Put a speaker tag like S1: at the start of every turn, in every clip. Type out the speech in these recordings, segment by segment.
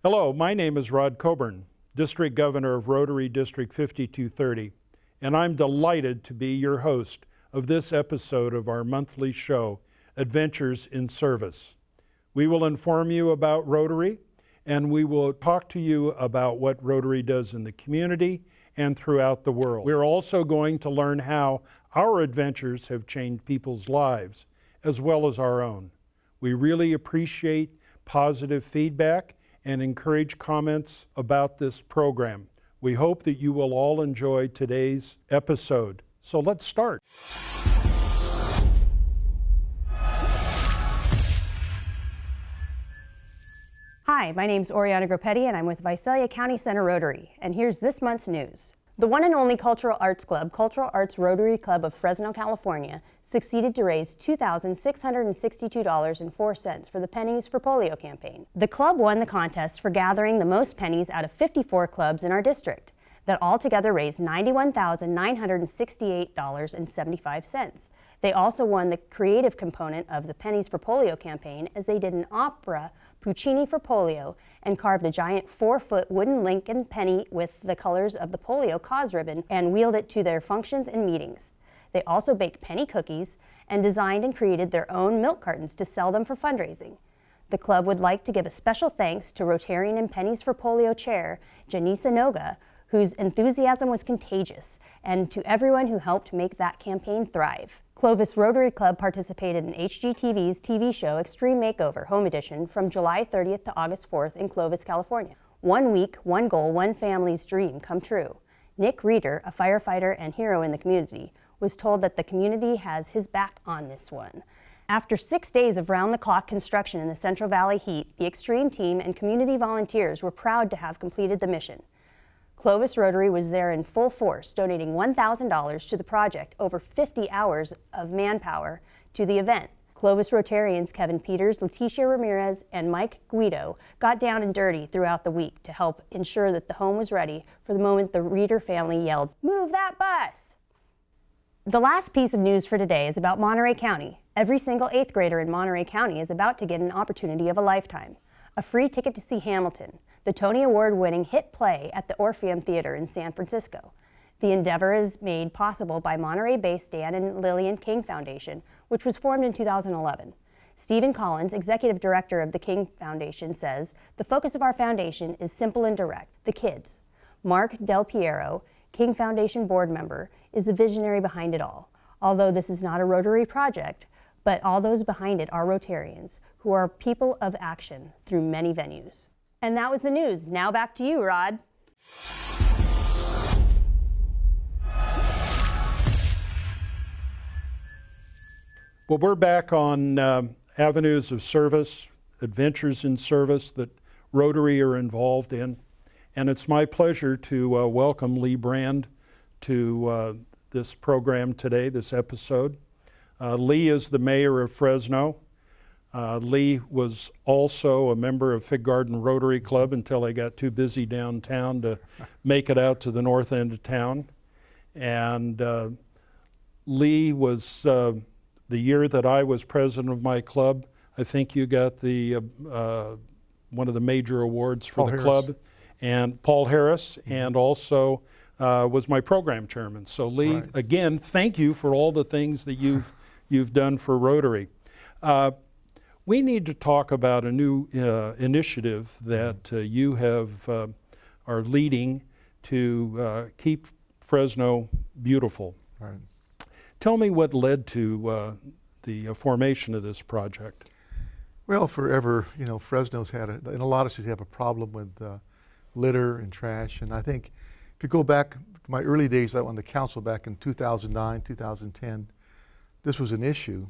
S1: Hello, my name is Rod Coburn, District Governor of Rotary District 5230, and I'm delighted to be your host of this episode of our monthly show, Adventures in Service. We will inform you about Rotary, and we will talk to you about what Rotary does in the community and throughout the world. We're also going to learn how our adventures have changed people's lives, as well as our own. We really appreciate positive feedback and encourage comments about this program. We hope that you will all enjoy today's episode. So let's start.
S2: Hi, my name's Oriana Groppetti and I'm with Visalia County Center Rotary, and here's this month's news. The one and only Cultural Arts Club, Cultural Arts Rotary Club of Fresno, California, succeeded to raise $2,662.04 for the Pennies for Polio campaign. The club won the contest for gathering the most pennies out of 54 clubs in our district, that altogether raised $91,968.75. They also won the creative component of the Pennies for Polio campaign, as they did an opera, Puccini for Polio, and carved a giant 4-foot wooden Lincoln penny with the colors of the polio cause ribbon and wheeled it to their functions and meetings. They also baked penny cookies and designed and created their own milk cartons to sell them for fundraising. The club would like to give a special thanks to Rotarian and Pennies for Polio chair, Janisa Noga, whose enthusiasm was contagious, and to everyone who helped make that campaign thrive. Clovis Rotary Club participated in HGTV's TV show Extreme Makeover Home Edition from July 30th to August 4th in Clovis, California. 1 week, one goal, one family's dream come true. Nick Reeder, a firefighter and hero in the community, was told that the community has his back on this one. After 6 days of round-the-clock construction in the Central Valley heat, the Extreme team and community volunteers were proud to have completed the mission. Clovis Rotary was there in full force, donating $1,000 to the project, over 50 hours of manpower to the event. Clovis Rotarians Kevin Peters, Leticia Ramirez, and Mike Guido got down and dirty throughout the week to help ensure that the home was ready for the moment the Reeder family yelled, "Move that bus!" The last piece of news for today is about Monterey County. Every single 8th grader in Monterey County is about to get an opportunity of a lifetime. A free ticket to see Hamilton, the Tony Award-winning hit play at the Orpheum Theater in San Francisco. The endeavor is made possible by Monterey-based Dan and Lillian King Foundation, which was formed in 2011. Stephen Collins, executive director of the King Foundation, says, "The focus of our foundation is simple and direct, the kids." Mark Del Piero, King Foundation board member, is the visionary behind it all. Although this is not a Rotary project, but all those behind it are Rotarians, who are people of action through many venues. And that was the news. Now back to you, Rod.
S1: Well, we're back on avenues of service, adventures in service that Rotary are involved in. And it's my pleasure to welcome Lee Brand to this program today, this episode. Lee is the mayor of Fresno. Lee was also a member of Fig Garden Rotary Club until I got too busy downtown to make it out to the north end of town. And Lee was, the year that I was president of my club, I think you got the one of the major awards for the club. And Paul Harris, and also was my program chairman. So Lee, again, thank you for all the things that you've done for Rotary. We need to talk about a new initiative that you are leading to keep Fresno beautiful.
S3: Right.
S1: Tell me what led to the formation of this project.
S3: Well, forever, Fresno's had, in a lot of cities, have a problem with litter and trash. And I think if you go back to my early days on the council back in 2009, 2010, this was an issue.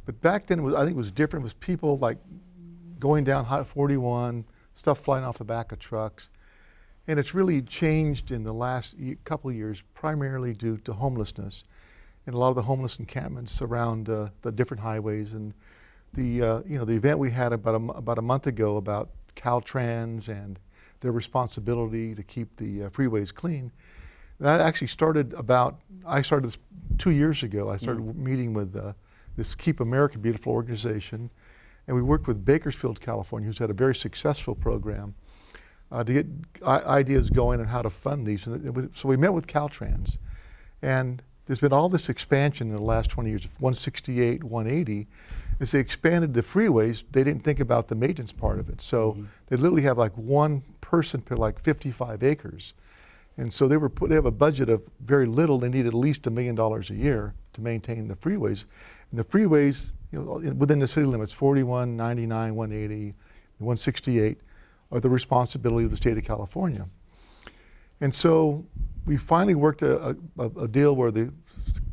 S3: But back then, I think it was different. It was people like going down Hot 41, stuff flying off the back of trucks. And it's really changed in the last couple of years, primarily due to homelessness and a lot of the homeless encampments around the different highways. And the the event we had about a month ago about Caltrans and their responsibility to keep the freeways clean. That actually started I started this 2 years ago. I started meeting with this Keep America Beautiful organization, and we worked with Bakersfield, California, who's had a very successful program. to get ideas going on how to fund these. So we met with Caltrans, and there's been all this expansion in the last 20 years, 168, 180. As they expanded the freeways, they didn't think about the maintenance part of it. So they literally have like one person per like 55 acres. And so they have a budget of very little. They need at least $1 million a year to maintain the freeways. And the freeways, within the city limits, 41, 99, 180, 168, are the responsibility of the state of California. And so we finally worked a deal where the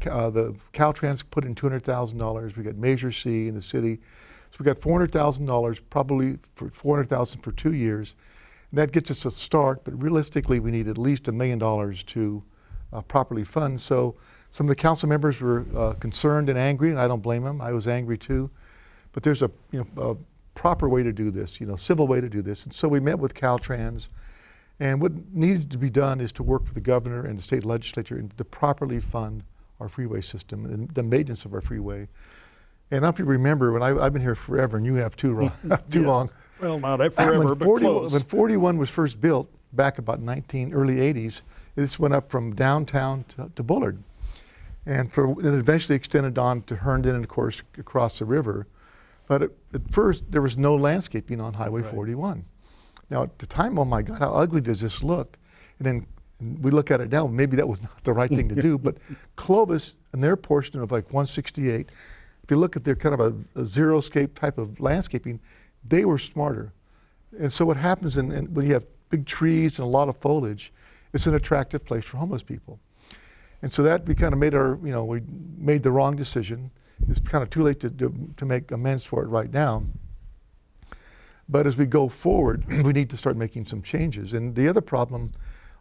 S3: Caltrans put in $200,000. We got Measure C in the city. So we got $400,000, probably for $400,000 for 2 years. And that gets us a start, but realistically we need at least $1 million to properly fund. So some of the council members were concerned and angry, and I don't blame them. I was angry too. But there's a proper way to do this, civil way to do this. And so we met with Caltrans, and what needed to be done is to work with the governor and the state legislature to properly fund our freeway system and the maintenance of our freeway. And I don't know if you remember, I've been here forever, and you have too, Ron, too long.
S1: Well, not forever, but close.
S3: When 41 was first built, back about early 80s, it just went up from downtown to Bullard. And it eventually extended on to Herndon and, of course, across the river. But at first, there was no landscaping on Highway 41. Now, at the time, oh my God, how ugly does this look? And then we look at it now, maybe that was not the right thing to do, but Clovis and their portion of like 168, if you look at their kind of a zero-scape type of landscaping, they were smarter. And so what happens when you have big trees and a lot of foliage, it's an attractive place for homeless people. And so that we kind of made we made the wrong decision. It's kind of too late to make amends for it right now. But as we go forward, we need to start making some changes. And the other problem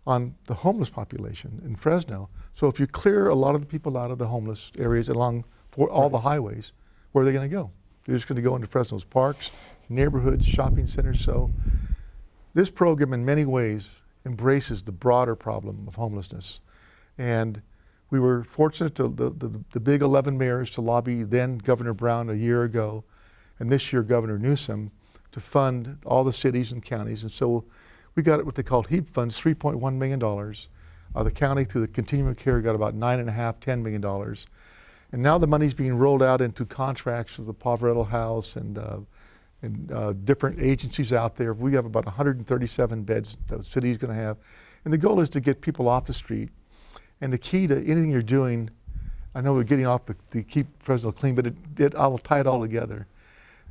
S3: on the homeless population in Fresno, so if you clear a lot of the people out of the homeless areas along all the highways, where are they going to go? They're just going to go into Fresno's parks, neighborhoods, shopping centers. So this program in many ways embraces the broader problem of homelessness. And we were fortunate to the big 11 mayors to lobby then Governor Brown a year ago, and this year Governor Newsom, to fund all the cities and counties. And so we got what they called HEAP funds, $3.1 million. The county through the Continuum of Care got about $9.5, $10 million. And now the money's being rolled out into contracts with the Poverello House and different agencies out there. We have about 137 beds the city's going to have. And the goal is to get people off the street. And the key to anything you're doing, I know we're getting off the Keep Fresno Clean, but I will tie it all together.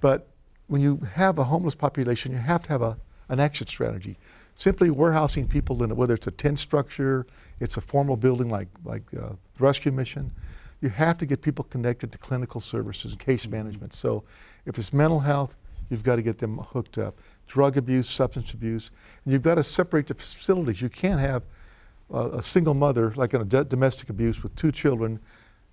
S3: But when you have a homeless population, you have to have an exit strategy. Simply warehousing people in it, whether it's a tent structure, it's a formal building like rescue mission, you have to get people connected to clinical services and case management. So if it's mental health, you've got to get them hooked up. Drug abuse, substance abuse, and you've got to separate the facilities. You can't have a single mother, like in a domestic abuse, with 2 children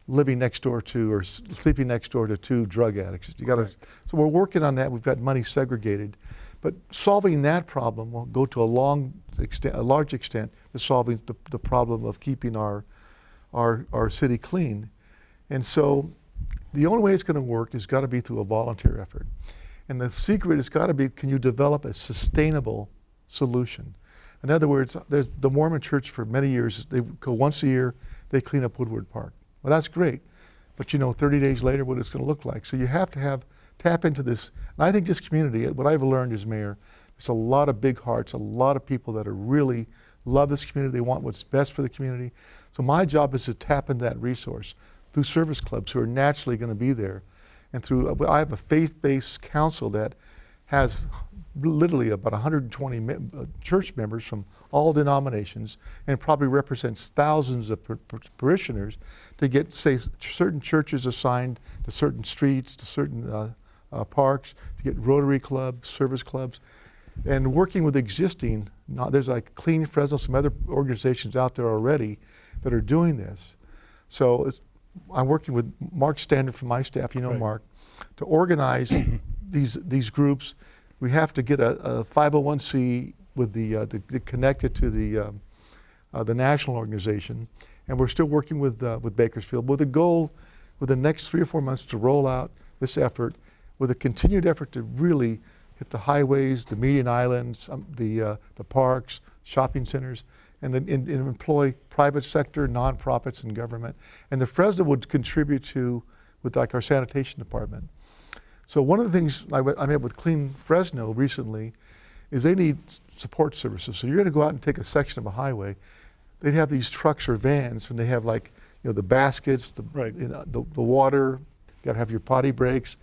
S3: living next door to or sleeping next door to 2 drug addicts. You got to. So we're working on that. We've got money segregated, but solving that problem will go to a large extent to solving the problem of keeping our city clean. And so the only way it's going to work has got to be through a volunteer effort. And the secret has got to be, can you develop a sustainable solution? In other words, there's the Mormon Church for many years, they go once a year, they clean up Woodward Park. Well, that's great, but 30 days later what it's going to look like. So you have to tap into this. And I think this community, what I've learned as mayor, there's a lot of big hearts, a lot of people that are really love this community, they want what's best for the community. So my job is to tap into that resource through service clubs who are naturally going to be there. And I have a faith-based council that has literally about 120 church members from all denominations and probably represents thousands of parishioners to get, say, certain churches assigned to certain streets, to certain parks, to get Rotary clubs, service clubs, and working with existing, there's like Clean Fresno, some other organizations out there already that are doing this. So I'm working with Mark Standard from my staff,
S1: Right.
S3: Mark, to organize these groups. We have to get a 501c with the connected to the national organization, and we're still working with Bakersfield with a goal with the next 3 or 4 months to roll out this effort with a continued effort to really hit the highways, the median islands, the parks, shopping centers, and then employ private sector, nonprofits, and government. And the Fresno would contribute to, with like our sanitation department. So one of the things I met with Clean Fresno recently is they need support services. So you're going to go out and take a section of a highway. They'd have these trucks or vans, and they have like, you know, the baskets, the water. You got to have your potty breaks.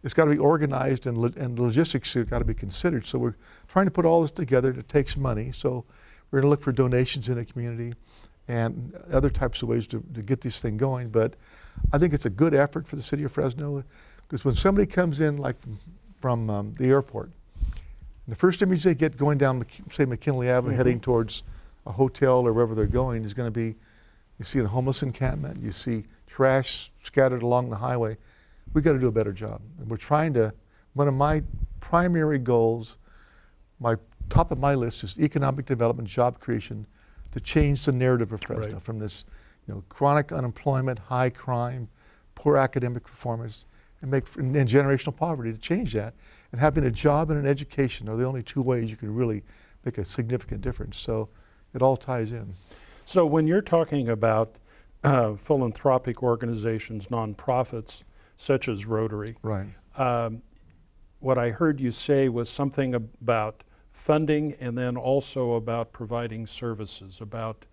S3: It's got to be organized, and logistics have got to be considered. So we're trying to put all this together. It takes money. So we're going to look for donations in the community and other types of ways to get this thing going. But I think it's a good effort for the city of Fresno, because when somebody comes in, like from the airport, the first image they get going down, say, McKinley Avenue, heading towards a hotel or wherever they're going, is going to be, you see a homeless encampment, you see trash scattered along the highway. We got to do a better job. And we're trying to, one of my primary goals, my top of my list is economic development, job creation, to change the narrative of Fresno from this, you know, chronic unemployment, high crime, poor academic performance, and generational poverty, to change that. And having a job and an education are the only two ways you can really make a significant difference. So it all ties in.
S1: So when you're talking about philanthropic organizations, nonprofits, such as Rotary,
S3: Right.
S1: What I heard you say was something about funding, and then also about providing services, about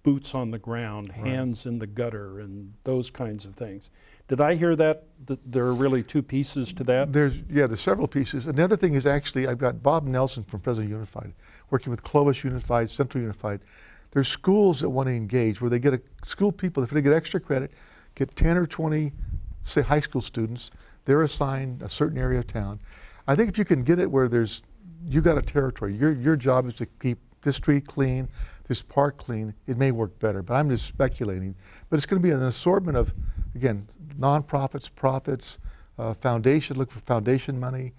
S1: boots on the ground, hands in the gutter, and those kinds of things. Did I hear that there are really two pieces to that?
S3: There's several pieces. Another thing is, actually, I've got Bob Nelson from President Unified, working with Clovis Unified, Central Unified. There's schools that want to engage, where they get school people, if they get extra credit, get 10 or 20, say, high school students, they're assigned a certain area of town. I think if you can get it where you got a territory, your job is to keep this street clean, this park clean, it may work better, but I'm just speculating. But it's going to be an assortment of, again, nonprofits, profits, foundation, look for foundation money,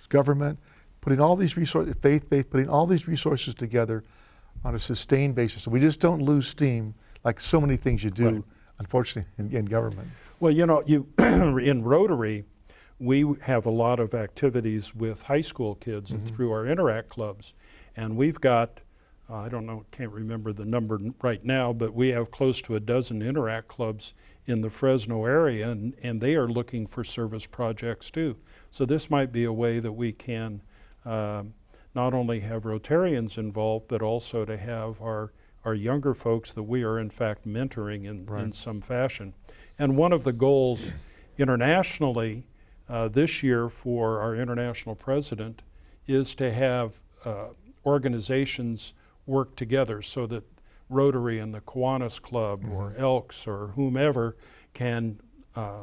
S3: government, putting all these resources, faith-based, putting all these resources together on a sustained basis. So we just don't lose steam like so many things you do, unfortunately, in government.
S1: Well, you know, in Rotary, we have a lot of activities with high school kids and through our Interact clubs. And we've got, I don't know, can't remember the number right now, but we have close to a dozen Interact clubs in the Fresno area, and they are looking for service projects too. So this might be a way that we can not only have Rotarians involved, but also to have our younger folks that we are in fact mentoring in some fashion. And one of the goals internationally this year for our international president is to have organizations work together, so that Rotary and the Kiwanis Club or Elks or whomever can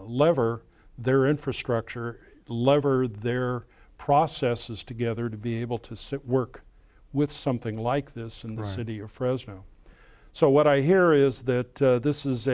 S1: lever their infrastructure, lever their processes together to be able to work with something like this in the city of Fresno. So what I hear is that this is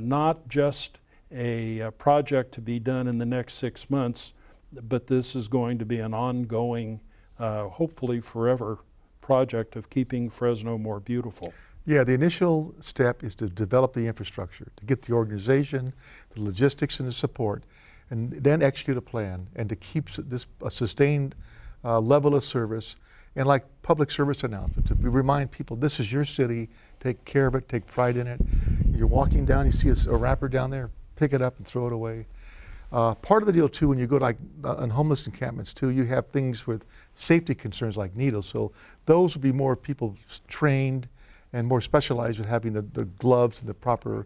S1: not just a project to be done in the next 6 months, but this is going to be an ongoing, hopefully forever, project of keeping Fresno more beautiful.
S3: Yeah, the initial step is to develop the infrastructure, to get the organization, the logistics, and the support, and then execute a plan, and to keep this a sustained level of service, and like public service announcement, to remind people this is your city, take care of it, take pride in it. You're walking down, you see a wrapper down there, pick it up and throw it away. Part of the deal too, when you go like on homeless encampments too, you have things with safety concerns like needles. So those would be more people trained and more specialized with having the gloves and the proper,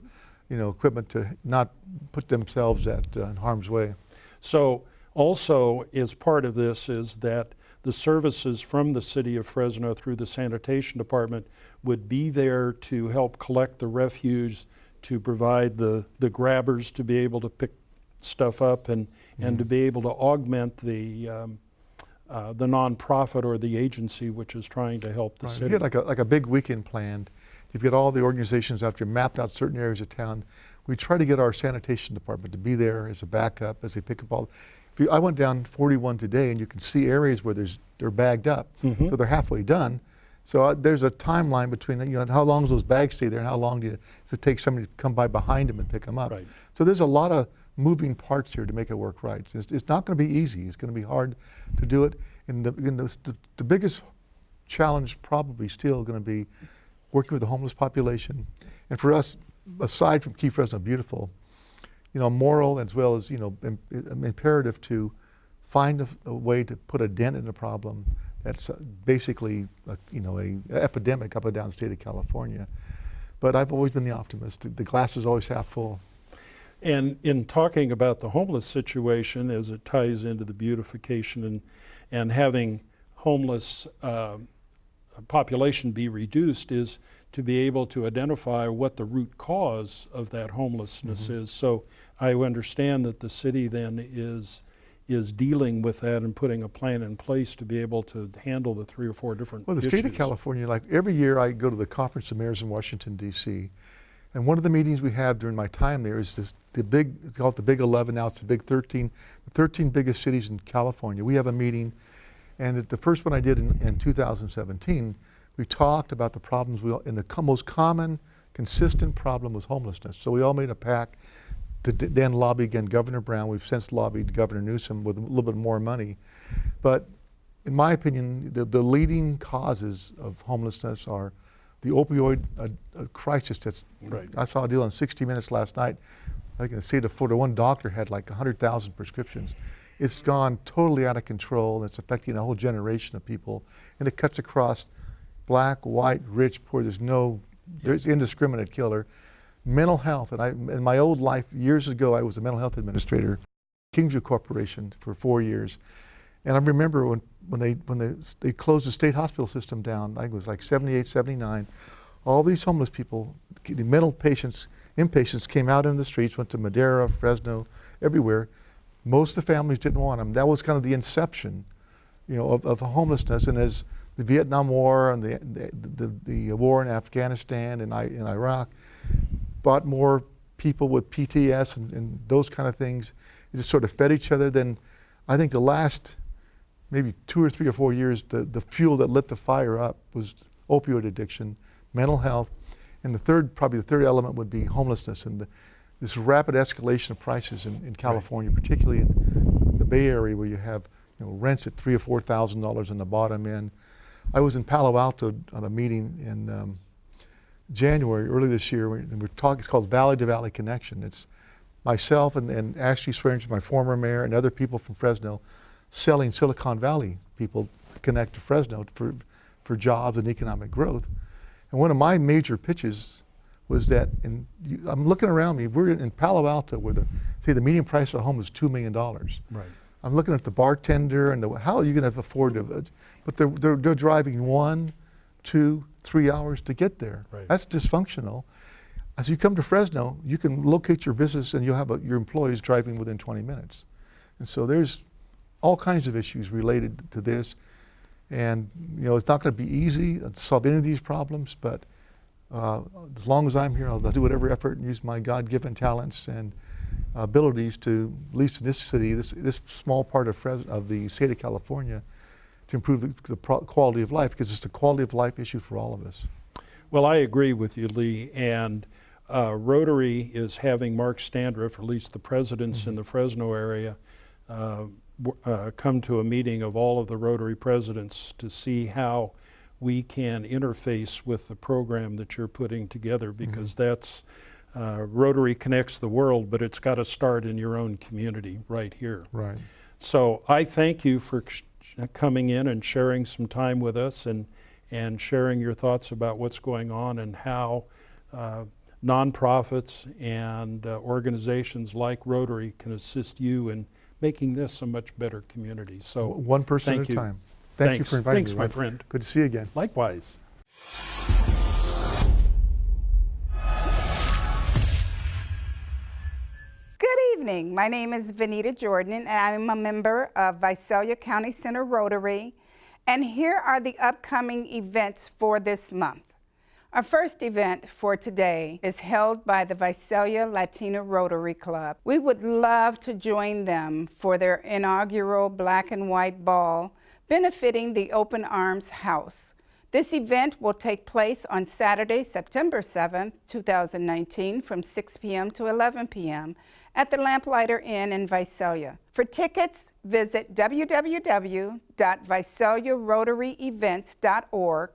S3: equipment to not put themselves in harm's way.
S1: So also, as part of this is that the services from the city of Fresno through the sanitation department would be there to help collect the refuse, to provide the grabbers to be able to pick stuff up, and to be able to augment the nonprofit or the agency which is trying to help the city.
S3: You get like a big weekend planned. You've got all the organizations after you mapped out certain areas of town. We try to get our sanitation department to be there as a backup as they pick up all. I went down 41 today, and you can see areas where they're bagged up, so they're halfway done. So there's a timeline between how long does those bags stay there, and how long does it take somebody to come by behind them and pick them up.
S1: Right.
S3: So there's a lot of moving parts here to make it work right. It's not going to be easy. It's going to be hard to do it. And the biggest challenge probably still going to be working with the homeless population. And for us, aside from Keep Fresno Beautiful, moral as well as, imperative to find a way to put a dent in the problem that's basically, a epidemic up and down the state of California. But I've always been the optimist. The glass is always half full.
S1: And in talking about the homeless situation as it ties into the beautification and having homeless population be reduced is to be able to identify what the root cause of that homelessness is. So I understand that the city then is dealing with that and putting a plan in place to be able to handle the 3 or 4 different
S3: Well, the
S1: issues.
S3: state of California, like every year I go to the Conference of Mayors in Washington, D.C., and one of the meetings we have during my time there is it's called the Big 11, now it's the Big 13, the 13 biggest cities in California. We have a meeting, and the first one I did in 2017, we talked about the problems, and the most common, consistent problem was homelessness. So we all made a pact to then lobby again Governor Brown. We've since lobbied Governor Newsom with a little bit more money. But in my opinion, the leading causes of homelessness are the opioid crisis.
S1: Right.
S3: I saw a deal on 60 Minutes last night. I think in the state of Florida, one doctor had like 100,000 prescriptions. It's gone totally out of control. It's affecting a whole generation of people. And it cuts across black, white, rich, poor. There's indiscriminate killer. Mental health, and in my old life, years ago, I was a mental health administrator, Kingsview Corporation for 4 years. And I remember when they closed the state hospital system down, I think it was like 78, 79, all these homeless people, the mental patients, inpatients came out in the streets, went to Madera, Fresno, everywhere. Most of the families didn't want them. That was kind of the inception, of homelessness. And as the Vietnam War and the war in Afghanistan and in Iraq brought more people with PTS and those kind of things, it just sort of fed each other. Then I think the last maybe 2 or 3 or 4 years, the fuel that lit the fire up was opioid addiction, mental health, and probably the third element would be homelessness and this rapid escalation of prices in California, particularly in the Bay Area where you have rents at $3,000 or $4,000 in the bottom end. I was in Palo Alto on a meeting in January, early this year, and we're talking, it's called Valley to Valley Connection. It's myself and Ashley Swearengin, my former mayor, and other people from Fresno selling Silicon Valley people to connect to Fresno for jobs and economic growth. And one of my major pitches was that, I'm looking around me, we're in Palo Alto where the median price of a home is $2 million.
S1: Right.
S3: I'm looking at the bartender and how are you going to afford to, but they're driving 1, 2, 3 hours to get there.
S1: Right.
S3: That's dysfunctional. As you come to Fresno, you can locate your business and you'll have your employees driving within 20 minutes. And so there's all kinds of issues related to this. And it's not going to be easy to solve any of these problems, but as long as I'm here, I'll do whatever effort and use my God-given talents and abilities to, at least in this city, this small part of the state of California, to improve the quality of life, because it's a quality of life issue for all of us.
S1: Well, I agree with you, Lee, and Rotary is having Mark Standriff, or at least the presidents in the Fresno area, come to a meeting of all of the Rotary presidents to see how we can interface with the program that you're putting together, because that's Rotary connects the world, but it's got to start in your own community right here.
S3: Right.
S1: So I thank you for coming in and sharing some time with us and sharing your thoughts about what's going on and how nonprofits and organizations like Rotary can assist you in making this a much better community. So
S3: one person at a time. Thank you for inviting me.
S1: Thanks, my friend.
S3: Good to see you again.
S1: Likewise.
S4: Good evening. My name is Vanita Jordan, and I'm a member of Visalia County Center Rotary. And here are the upcoming events for this month. Our first event for today is held by the Visalia Latino Rotary Club. We would love to join them for their inaugural Black and White Ball benefiting the Open Arms House. This event will take place on Saturday, September 7th, 2019 from 6 p.m. to 11 p.m. at the Lamplighter Inn in Visalia. For tickets, visit www.visaliarotaryevents.org,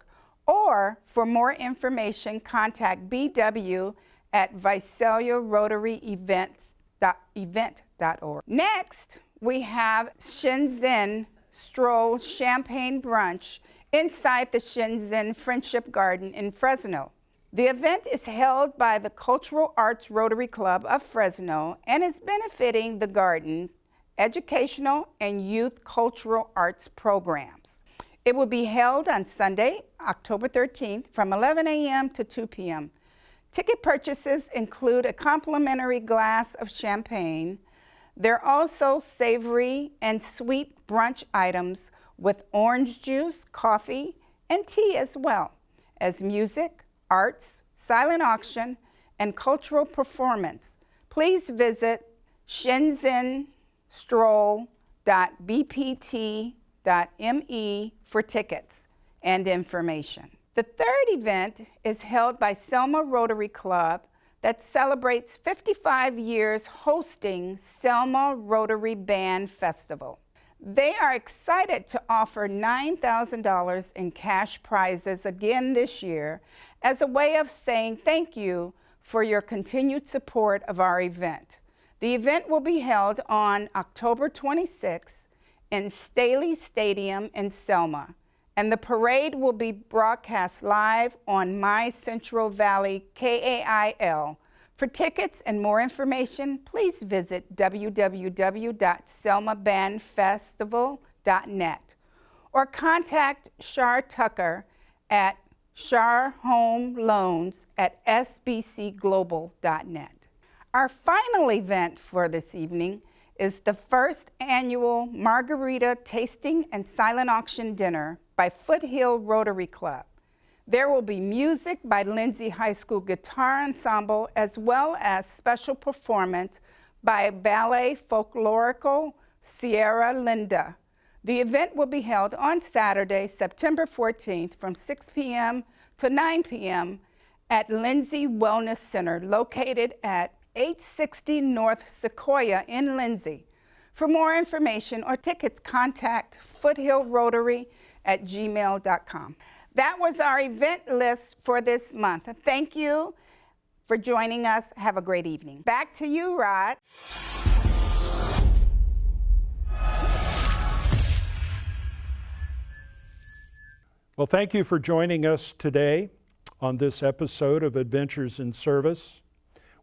S4: or for more information, contact BW at visaliarotaryevent.org. Next, we have Shenzhen Stroll Champagne Brunch inside the Shenzhen Friendship Garden in Fresno. The event is held by the Cultural Arts Rotary Club of Fresno and is benefiting the garden, educational, and youth cultural arts programs. It will be held on Sunday, October 13th from 11 a.m. to 2 p.m. Ticket purchases include a complimentary glass of champagne. There are also savory and sweet brunch items with orange juice, coffee, and tea, as well as music, arts, silent auction, and cultural performance. Please visit shenzhenstroll.bpt.me for tickets and information. The third event is held by Selma Rotary Club that celebrates 55 years hosting Selma Rotary Band Festival. They are excited to offer $9,000 in cash prizes again this year as a way of saying thank you for your continued support of our event. The event will be held on October 26th in Staley Stadium in Selma, and the parade will be broadcast live on My Central Valley KAIL. For tickets and more information, please visit www.selmabandfestival.net or contact Shar Tucker at sharhomeloans@sbcglobal.net. Our final event for this evening is the first annual Margarita Tasting and Silent Auction Dinner by Foothill Rotary Club. There will be music by Lindsay High School Guitar Ensemble, as well as special performance by Ballet Folklorico Sierra Linda. The event will be held on Saturday, September 14th from 6 p.m. to 9 p.m. at Lindsay Wellness Center, located at 860 North Sequoia in Lindsay. For more information or tickets, contact foothillrotary@gmail.com. That was our event list for this month. Thank you for joining us. Have a great evening. Back to you, Rod.
S1: Well, thank you for joining us today on this episode of Adventures in Service.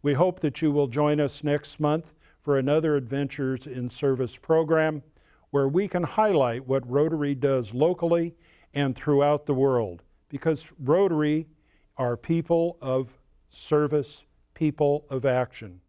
S1: We hope that you will join us next month for another Adventures in Service program where we can highlight what Rotary does locally and throughout the world, because Rotary are people of service, people of action.